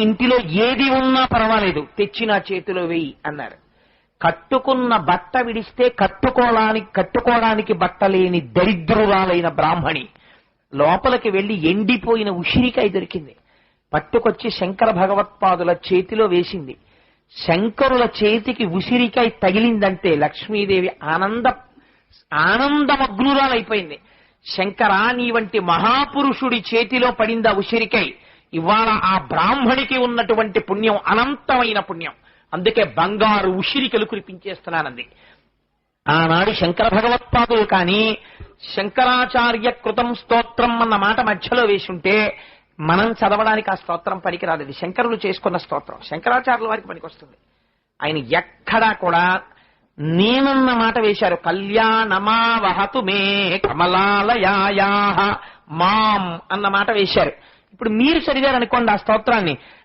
ఇంటిలో ఏది ఉన్నా పర్వాలేదు, తెచ్చి నా చేతిలో వేయి అన్నారు. కట్టుకున్న బట్ట విడిస్తే కట్టుకోవడానికి బట్ట లేని దరిద్రురాలైన బ్రాహ్మణి లోపలికి వెళ్లి ఎండిపోయిన ఉసిరికాయ దొరికింది, పట్టుకొచ్చి శంకర భగవత్పాదుల చేతిలో వేసింది. శంకరుల చేతికి ఉసిరికాయ తగిలిందంటే లక్ష్మీదేవి ఆనందమగ్నురాలైపోయింది. శంకరా, నీ వంటి మహాపురుషుడి చేతిలో పడిందా ఉసిరికాయ, ఇవాళ ఆ బ్రాహ్మణికి ఉన్నటువంటి పుణ్యం అనంతమైన పుణ్యం, అందుకే బంగారు ఉసిరికలు కురిపించేస్తున్నానంది. ఆనాడు శంకర భగవత్పాదులు కానీ శంకరాచార్య కృతం స్తోత్రం అన్న మాట మధ్యలో వేసుంటే మనం చదవడానికి ఆ స్తోత్రం పనికిరాదు. ఇది శంకరులు చేసుకున్న స్తోత్రం, శంకరాచార్యుల వారికి పనికొస్తుంది. ఆయన ఎక్కడా కూడా నేనన్న మాట వేశారు. కళ్యాణమావహతు మే కమలాలయాయా మాం అన్న మాట వేశారు. ఇప్పుడు మీరు చదివారు అనుకోండి ఆ స్తోత్రాన్ని,